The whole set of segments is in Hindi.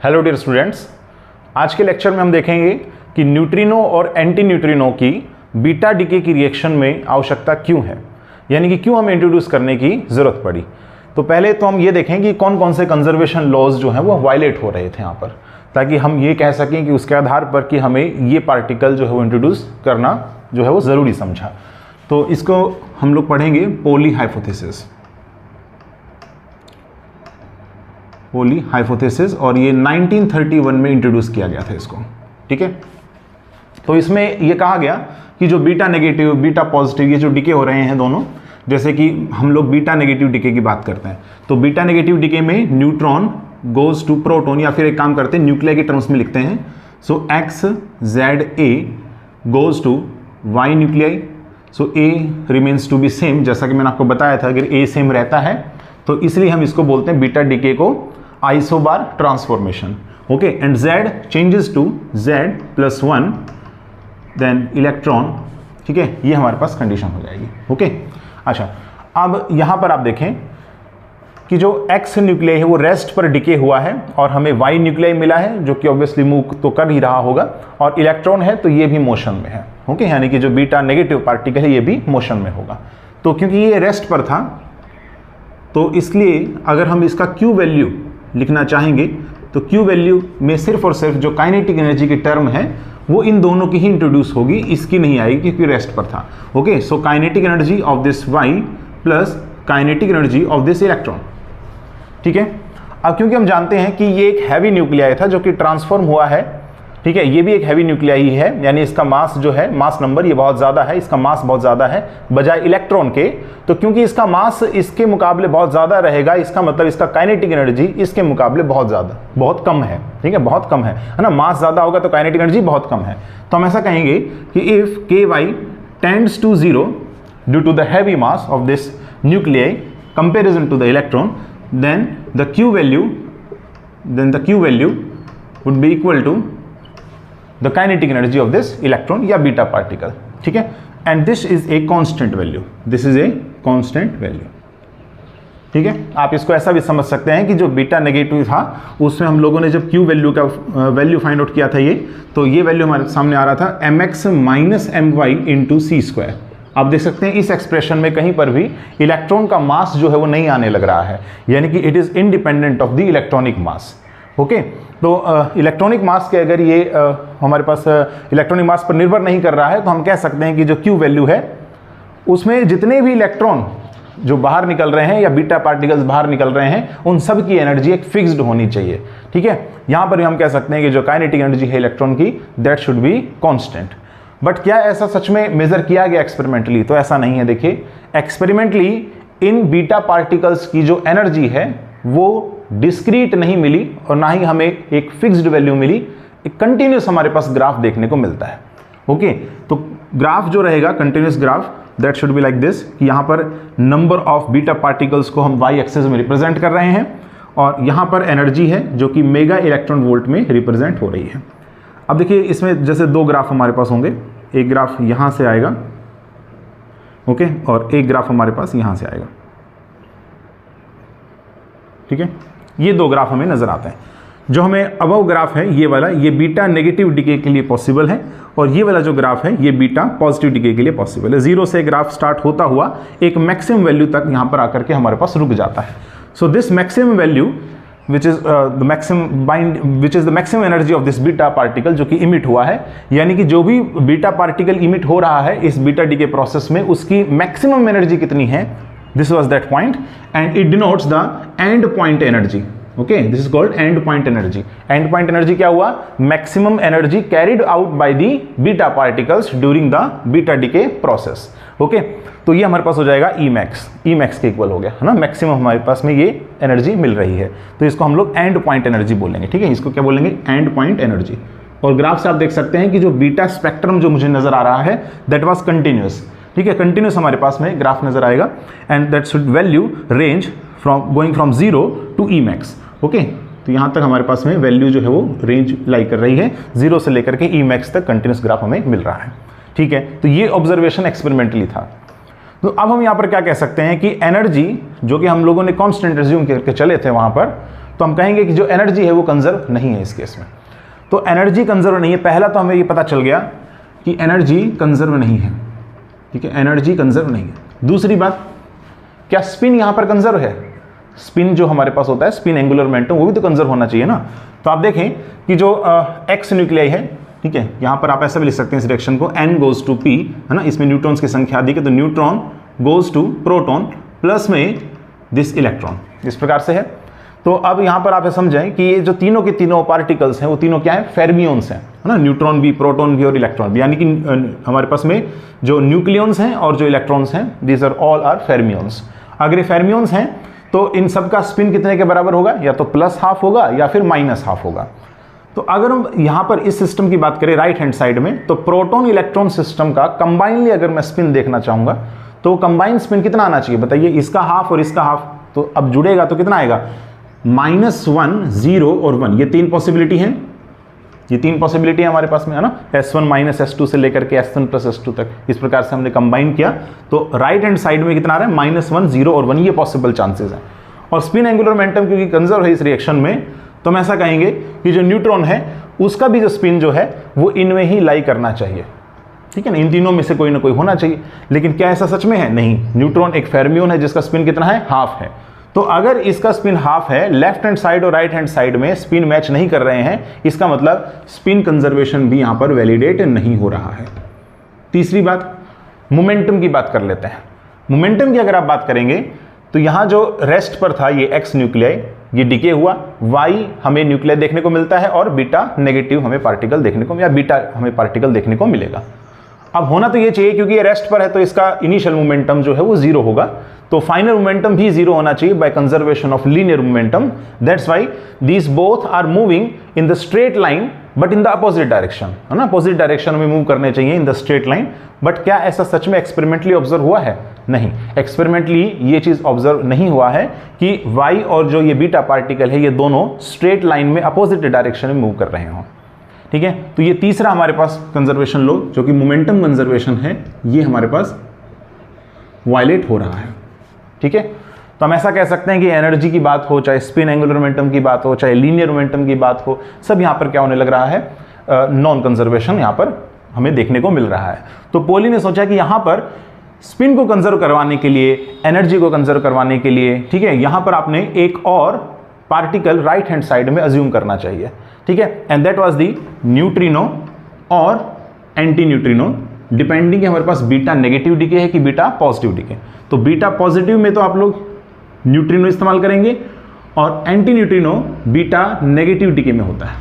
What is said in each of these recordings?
हेलो डियर स्टूडेंट्स, आज के लेक्चर में हम देखेंगे कि न्यूट्रिनो और एंटी न्यूट्रिनो की बीटा डीके की रिएक्शन में आवश्यकता क्यों है, यानी कि क्यों हमें इंट्रोड्यूस करने की ज़रूरत पड़ी। तो पहले तो हम ये देखें कि कौन कौन से कंजर्वेशन लॉज जो हैं वो वायलेट हो रहे थे यहाँ पर, ताकि हम ये कह सकें कि उसके आधार पर कि हमें ये पार्टिकल जो है वो इंट्रोड्यूस करना जो है वो ज़रूरी समझा। तो इसको हम लोग पढ़ेंगे पोली हाइपोथेसिस, और ये 1931 में इंट्रोड्यूस किया गया था इसको। ठीक है, तो इसमें ये कहा गया कि जो बीटा नेगेटिव बीटा पॉजिटिव ये जो डीके हो रहे हैं दोनों, जैसे कि हम लोग बीटा नेगेटिव डीके की बात करते हैं, तो बीटा नेगेटिव डीके में न्यूट्रॉन गोज टू प्रोटॉन, या फिर एक काम करते हैं न्यूक्लियर के टर्म्स में लिखते हैं। So X Z A goes to Y nuclei, so A remains to be same, जैसा कि मैंने आपको बताया था अगर ए सेम रहता है तो इसलिए हम इसको बोलते हैं बीटा डीके को isobar transformation. Okay, and Z changes to Z plus 1 then electron. ठीक है, ये हमारे पास कंडीशन हो जाएगी। ओके, अच्छा, अब यहां पर आप देखें कि जो एक्स न्यूक्लियाई है वो रेस्ट पर डिके हुआ है और हमें वाई न्यूक्लियाई मिला है, जो कि ऑब्वियसली मूव तो कर ही रहा होगा, और इलेक्ट्रॉन है तो ये भी मोशन में है। ओके, यानी कि जो बीटा नेगेटिव पार्टिकल है ये भी मोशन में होगा। तो क्योंकि ये रेस्ट पर था तो इसलिए अगर हम इसका क्यू वैल्यू लिखना चाहेंगे तो क्यू वैल्यू में सिर्फ और सिर्फ जो काइनेटिक एनर्जी की टर्म है वो इन दोनों की ही इंट्रोड्यूस होगी, इसकी नहीं आएगी क्योंकि रेस्ट पर था। Okay, so kinetic energy of this Y plus kinetic energy of this electron. ठीक है, अब क्योंकि हम जानते हैं कि ये एक हैवी न्यूक्लियाई था जो कि ट्रांसफॉर्म हुआ है। ठीक है, ये भी एक हैवी न्यूक्लियाई है, यानी इसका मास जो है, मास नंबर ये बहुत ज़्यादा है, इसका मास बहुत ज़्यादा है बजाय इलेक्ट्रॉन के। तो क्योंकि इसका मास इसके मुकाबले बहुत ज़्यादा रहेगा, इसका मतलब इसका काइनेटिक एनर्जी इसके मुकाबले बहुत कम है। ठीक है, बहुत कम है ना, मास ज़्यादा होगा तो काइनेटिक एनर्जी बहुत कम है। तो हम ऐसा कहेंगे कि if K Y tends to 0 due to the heavy mass of this nuclei comparison to the electron, then the Q value would be equal to the kinetic energy of this electron या बीटा पार्टिकल। ठीक है, and this is a constant value, this is a constant value। ठीक है, आप इसको ऐसा भी समझ सकते हैं कि जो बीटा नेगेटिव था उसमें हम लोगों ने जब Q वैल्यू का वैल्यू फाइंड आउट किया था तो ये वैल्यू हमारे सामने आ रहा था mx minus my into C square. आप देख सकते हैं इस एक्सप्रेशन में कहीं पर भी इलेक्ट्रॉन का मास जो है वो नहीं आने लग रहा है, यानी कि it is independent of the electronic mass. Okay, तो इलेक्ट्रॉनिक मास के अगर ये हमारे पास इलेक्ट्रॉनिक मास पर निर्भर नहीं कर रहा है तो हम कह सकते हैं कि जो क्यू वैल्यू है उसमें जितने भी इलेक्ट्रॉन जो बाहर निकल रहे हैं या बीटा पार्टिकल्स बाहर निकल रहे हैं उन सब की एनर्जी एक फिक्स्ड होनी चाहिए। ठीक है, यहां पर भी हम कह सकते हैं कि जो काइनेटिक एनर्जी है इलेक्ट्रॉन की that should be constant. But क्या ऐसा सच में मेजर किया गया एक्सपेरिमेंटली? तो ऐसा नहीं है। देखिए, एक्सपेरिमेंटली इन बीटा पार्टिकल्स की जो एनर्जी है वो डिस्क्रीट नहीं मिली और ना ही हमें एक फिक्स्ड वैल्यू मिली, एक कंटिन्यूस हमारे पास ग्राफ देखने को मिलता है। ओके, तो ग्राफ जो रहेगा continuous graph that should be like this, कि यहाँ पर नंबर ऑफ बीटा पार्टिकल्स को हम वाई एक्सिस में रिप्रेजेंट कर रहे हैं और यहाँ पर एनर्जी है जो कि मेगा इलेक्ट्रॉन वोल्ट में रिप्रेजेंट हो रही है। अब देखिए, इसमें जैसे दो ग्राफ हमारे पास होंगे, एक ग्राफ यहाँ से आएगा, ओके, और एक ग्राफ हमारे पास यहाँ से आएगा। ठीक है, ये दो ग्राफ हमें नजर आते हैं। जो हमें अबव ग्राफ है ये वाला, ये बीटा नेगेटिव डीके के लिए पॉसिबल है, और ये वाला जो ग्राफ है ये बीटा पॉजिटिव डीके के लिए पॉसिबल है। 0 से ग्राफ स्टार्ट होता हुआ एक मैक्सिमम वैल्यू तक यहाँ पर आकर के हमारे पास रुक जाता है। So this maximum value which is the maximum energy of this beta particle जो कि इमिट हुआ है, यानी कि जो भी बीटा पार्टिकल इमिट हो रहा है इस बीटा डीके प्रोसेस में उसकी मैक्सिमम एनर्जी कितनी है, this was that point and it denotes the end point energy. Okay, this is called and point energy. And point energy क्या हुआ? Maximum energy carried out by the beta particles during the beta decay process. Okay, तो ये हमारे पास हो जाएगा Emax के इक्वल हो गया है ना, मैक्सिमम हमारे पास में ये एनर्जी मिल रही है, तो इसको हम लोग एंड पॉइंट एनर्जी बोलेंगे। ठीक है, इसको क्या बोलेंगे? And point energy. और ग्राफ से आप देख सकते हैं कि जो बीटा स्पेक्ट्रम जो मुझे नजर आ रहा है दैट वाज कंटिन्यूस। ठीक है, कंटिन्यूस हमारे पास में ग्राफ नजर आएगा and that should value range going from 0 to Emax। Okay, तो यहाँ तक हमारे पास में वैल्यू जो है वो रेंज लाई कर रही है, 0 से लेकर के Emax तक कंटिन्यूस ग्राफ हमें मिल रहा है। ठीक है, तो ये ऑब्जर्वेशन एक्सपेरिमेंटली था। तो अब हम यहाँ पर क्या कह सकते हैं कि एनर्जी जो कि हम लोगों ने कांस्टेंट रिज्यूम करके चले थे वहाँ पर, तो हम कहेंगे कि जो एनर्जी है वो कंजर्व नहीं है इस केस में। तो एनर्जी कंजर्व नहीं है, पहला तो हमें ये पता चल गया कि एनर्जी कंजर्व नहीं है, ठीक है, एनर्जी कंजर्व नहीं है। दूसरी बात, क्या स्पिन यहां पर कंजर्व है? स्पिन जो हमारे पास होता है, स्पिन एंगुलर मोमेंटम, वो भी तो कंजर्व होना चाहिए ना। तो आप देखें कि जो एक्स न्यूक्लियाई है, ठीक है, यहां पर आप ऐसा भी लिख सकते हैं इस रिएक्शन को, n गोज टू p, है ना, इसमें न्यूट्रॉन्स की संख्या अधिक है तो neutron goes to proton plus में दिस इलेक्ट्रॉन, इस प्रकार से है। तो अब यहां पर आप ये समझें कि ये जो तीनों के तीनों पार्टिकल्स हैं वो तीनों क्या है? फेर्मियंस हैं, है ना, न्यूट्रॉन भी, प्रोटॉन भी और इलेक्ट्रॉन भी, यानी कि हमारे पास में जो न्यूक्लियंस हैं और जो इलेक्ट्रॉन्स हैं, दीज आर ऑल आर फेर्मियंस। अगर ये फेर्मियंस हैं तो इन सब का स्पिन कितने के बराबर होगा? या तो +½ होगा या फिर -½ होगा। तो अगर हम यहां पर इस सिस्टम की बात करें राइट हैंड साइड में, तो प्रोटॉन इलेक्ट्रॉन सिस्टम का कंबाइनली अगर मैं स्पिन देखना चाहूंगा तो कंबाइंड स्पिन कितना आना चाहिए बताइए? इसका हाफ और इसका हाफ, तो अब जुड़ेगा तो कितना आएगा? -1, 0 और 1, ये तीन पॉसिबिलिटी हैं, ये तीन पॉसिबिलिटी है हमारे पास में, है ना, S1 - S2 से लेकर के S1 + S2 तक, इस प्रकार से हमने कंबाइन किया तो राइट हैंड साइड में कितना आ रहा है? -1, 0 और 1, ये पॉसिबल चांसेस हैं। और स्पिन एंगुलर मोमेंटम क्योंकि कंजर्व है इस रिएक्शन में, तो हम ऐसा कहेंगे कि जो न्यूट्रॉन है उसका भी जो स्पिन जो है वो इनमें ही लाई करना चाहिए, ठीक है ना, इन तीनों में से कोई ना कोई होना चाहिए। लेकिन क्या ऐसा सच में है? नहीं, न्यूट्रॉन एक फेर्मियन है जिसका स्पिन कितना है? हाफ है। तो अगर इसका स्पिन हाफ है, लेफ्ट हैंड साइड और राइट हैंड साइड में स्पिन मैच नहीं कर रहे हैं, इसका मतलब स्पिन कंजर्वेशन भी यहां पर वैलिडेट नहीं हो रहा है। तीसरी बात, मोमेंटम की बात कर लेते हैं। मोमेंटम की अगर आप बात करेंगे तो यहां जो रेस्ट पर था ये एक्स न्यूक्लियाई, ये डिके हुआ, वाई हमें न्यूक्लियाई देखने को मिलता है और बीटा नेगेटिव हमें पार्टिकल देखने को, या बीटा हमें पार्टिकल देखने को मिलेगा। अब होना तो ये चाहिए क्योंकि ये रेस्ट पर है तो इसका इनिशियल मोमेंटम जो है वो 0 होगा, तो फाइनल मोमेंटम भी 0 होना चाहिए by conservation of linear momentum. That's why these both are moving in the straight line but in the opposite direction, है ना, अपोजिट डायरेक्शन में मूव करने चाहिए in the straight line. But क्या ऐसा सच में एक्सपेरिमेंटली ऑब्जर्व हुआ है? नहीं, एक्सपेरिमेंटली ये चीज ऑब्जर्व नहीं हुआ है कि वाई और जो ये बीटा पार्टिकल है ये दोनों स्ट्रेट लाइन में अपोजिट डायरेक्शन में मूव कर रहे हों, ठीक है। तो ये तीसरा हमारे पास कंजर्वेशन लॉ जो कि मोमेंटम कंजर्वेशन है, ये हमारे पास वायलेट हो रहा है, ठीक है। तो हम ऐसा कह सकते हैं कि एनर्जी की बात हो, चाहे स्पिन एंगुलर मोमेंटम की बात हो, चाहे लीनियर मोमेंटम की बात हो, सब यहां पर क्या होने लग रहा है? नॉन कंजर्वेशन यहां पर हमें देखने को मिल रहा है। तो पोली ने सोचा कि यहां पर स्पिन को कंजर्व करवाने के लिए, एनर्जी को कंजर्व करवाने के लिए, ठीक है, यहां पर आपने एक और पार्टिकल राइट हैंड साइड में अज्यूम करना चाहिए, ठीक है, and that was the neutrino और एंटी न्यूट्रिनो, डिपेंडिंग हमारे पास बीटा नेगेटिव डीके है कि बीटा पॉजिटिव डीके। तो बीटा पॉजिटिव में तो आप लोग न्यूट्रिनो इस्तेमाल करेंगे और anti neutrino beta negative decay में होता है,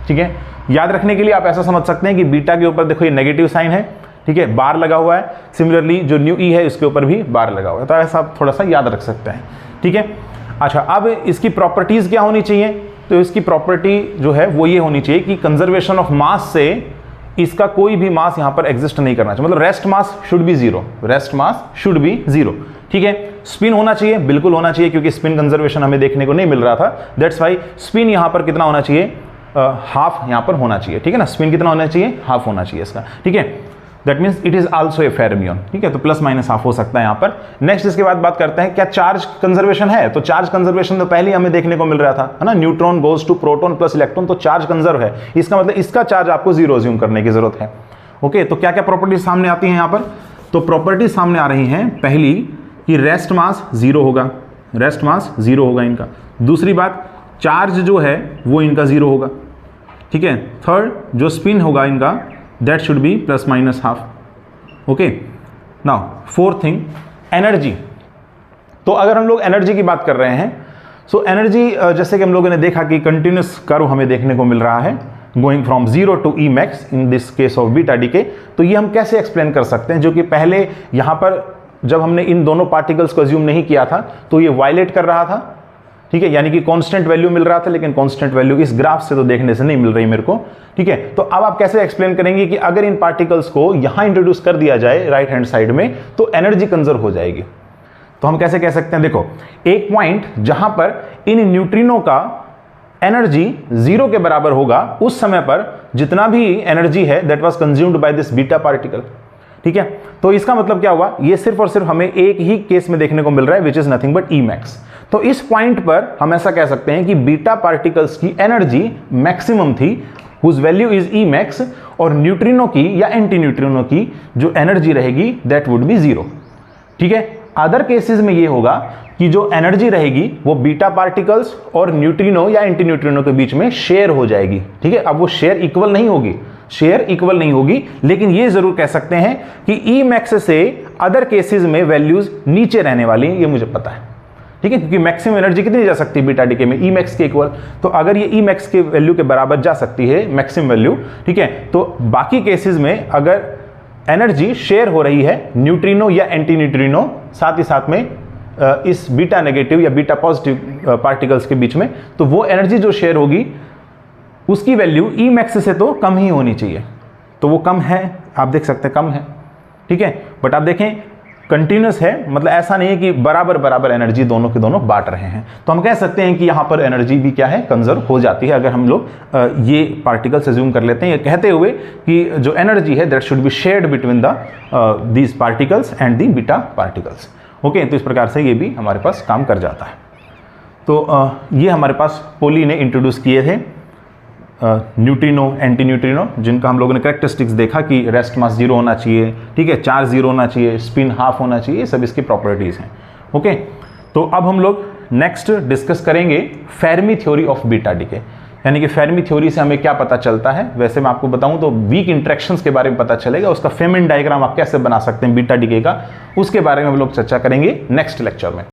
ठीक है। याद रखने के लिए आप ऐसा समझ सकते हैं कि बीटा के ऊपर देखो ये नेगेटिव साइन है, ठीक है, बार लगा हुआ है, सिमिलरली जो न्यू ई है इसके ऊपर भी बार लगा हुआ है, तो ऐसा आप थोड़ा सा याद रख सकते हैं, ठीक है। अच्छा, अब इसकी प्रॉपर्टीज क्या होनी चाहिए? तो इसकी प्रॉपर्टी जो है वो ये होनी चाहिए कि कंजर्वेशन ऑफ मास से इसका कोई भी मास यहां पर एग्जिस्ट नहीं करना चाहिए, मतलब rest mass should be 0, rest mass should be 0, ठीक है। स्पिन होना चाहिए, बिल्कुल होना चाहिए, क्योंकि स्पिन कंजर्वेशन हमें देखने को नहीं मिल रहा था, दैट्स व्हाई स्पिन यहां पर कितना होना चाहिए? हाफ यहां पर होना चाहिए, ठीक है ना, स्पिन कितना होना चाहिए? हाफ होना चाहिए इसका, ठीक है। That means it is also a fermion, ठीक है, तो +- हाफ हो सकता है यहां पर। नेक्स्ट इसके बाद बात करते हैं क्या चार्ज कंजर्वेशन है? तो चार्ज कंजर्वेशन तो पहले हमें देखने को मिल रहा था, है ना, neutron goes to proton plus electron, तो चार्ज कंजर्व है, इसका मतलब इसका चार्ज आपको 0 अज्यूम करने की जरूरत है, ओके। तो क्या क्या प्रॉपर्टीज सामने आती हैं यहां पर? तो प्रॉपर्टीज सामने आ रही हैं, पहली कि रेस्ट मास 0 होगा, रेस्ट मास 0 होगा इनका। दूसरी बात, चार्ज जो है वो इनका 0 होगा, ठीक है। थर्ड, जो स्पिन होगा इनका that should be +- okay. Now fourth thing, energy. तो अगर हम लोग एनर्जी की बात कर रहे हैं, सो एनर्जी जैसे कि हम लोगों ने देखा कि कंटिन्यूस कर्व हमें देखने को मिल रहा है, going from 0 to E max in this case of beta decay. तो ये हम कैसे एक्सप्लेन कर सकते हैं, जो कि पहले यहां पर जब हमने इन दोनों पार्टिकल्स को अज्यूम नहीं किया था तो ये वायलेट कर रहा था, ठीक है, यानी कि कांस्टेंट वैल्यू मिल रहा था, लेकिन कांस्टेंट वैल्यू इस ग्राफ से तो देखने से नहीं मिल रही मेरे को, ठीक है। तो अब आप कैसे एक्सप्लेन करेंगे कि अगर इन पार्टिकल्स को यहां इंट्रोड्यूस कर दिया जाए राइट हैंड साइड में तो एनर्जी कंजर्व हो जाएगी? तो हम कैसे कह सकते हैं? देखो, एक पॉइंट जहां पर इन न्यूट्रिनो का एनर्जी 0 के बराबर होगा, उस समय पर जितना भी एनर्जी है that was consumed by this beta particle, ठीक है। तो इसका मतलब क्या हुआ? ये सिर्फ और सिर्फ हमें एक ही केस में देखने को मिल रहा है, which is nothing but E max। तो इस पॉइंट पर हम ऐसा कह सकते हैं कि बीटा पार्टिकल्स की एनर्जी मैक्सिमम थी, whose value is E max, और न्यूट्रिनो की या एंटी न्यूट्रिनो की जो एनर्जी रहेगी दैट वुड बी जीरो। ठीक है, अदर केसेस में ये होगा कि जो एनर्जी रहेगी वो बीटा पार्टिकल्स और न्यूट्रिनो या एंटी न्यूट्रिनो के बीच में शेयर हो जाएगी। ठीक है, अब वो शेयर इक्वल नहीं होगी, लेकिन ये जरूर कह सकते हैं कि ई मैक्स से अदर केसेस में वैल्यूज नीचे रहने वाली हैं, ये मुझे पता है। ठीक है, क्योंकि मैक्सिमम एनर्जी कितनी जा सकती है बीटा डीके में, ई मैक्स के इक्वल। तो अगर ये ई मैक्स के वैल्यू के बराबर जा सकती है मैक्सिमम वैल्यू, ठीक है, तो बाकी केसेस में अगर एनर्जी शेयर हो रही है न्यूट्रिनो या एंटी न्यूट्रिनो, साथ ही साथ में इस बीटा नेगेटिव या बीटा पॉजिटिव पार्टिकल्स के बीच में, तो वो एनर्जी जो शेयर होगी उसकी वैल्यू ई मैक्स से तो कम ही होनी चाहिए। तो वो कम है, आप देख सकते हैं कम है। ठीक है, बट आप देखें कंटिन्यूस है, मतलब ऐसा नहीं है कि बराबर बराबर एनर्जी दोनों के दोनों बांट रहे हैं। तो हम कह सकते हैं कि यहां पर एनर्जी भी क्या है, कंजर्व हो जाती है, अगर हम लोग ये पार्टिकल्स अज्यूम कर लेते हैं, ये कहते हुए कि जो एनर्जी है that should be shared between these particles and the beta particles. Okay, तो इस प्रकार से ये भी हमारे पास काम कर जाता है। तो ये हमारे पास पोली ने इंट्रोड्यूस किए थे न्यूट्रिनो, एंटी न्यूट्रिनो, जिनका हम लोगों ने कैरेक्टरिस्टिक्स देखा कि रेस्ट मास जीरो होना चाहिए, ठीक है, चार्ज जीरो होना चाहिए, स्पिन हाफ होना चाहिए, ये सब इसकी प्रॉपर्टीज हैं। ओके, तो अब हम लोग नेक्स्ट डिस्कस करेंगे Fermi theory of beta decay, यानी कि फेर्मी थ्योरी से हमें क्या पता चलता है। वैसे मैं आपको बताऊं तो वीक इंटरेक्शंस के बारे में पता चलेगा, उसका फेमेंट डायग्राम आप कैसे बना सकते हैं बीटा डीके का, उसके बारे में हम लोग चर्चा करेंगे नेक्स्ट लेक्चर में।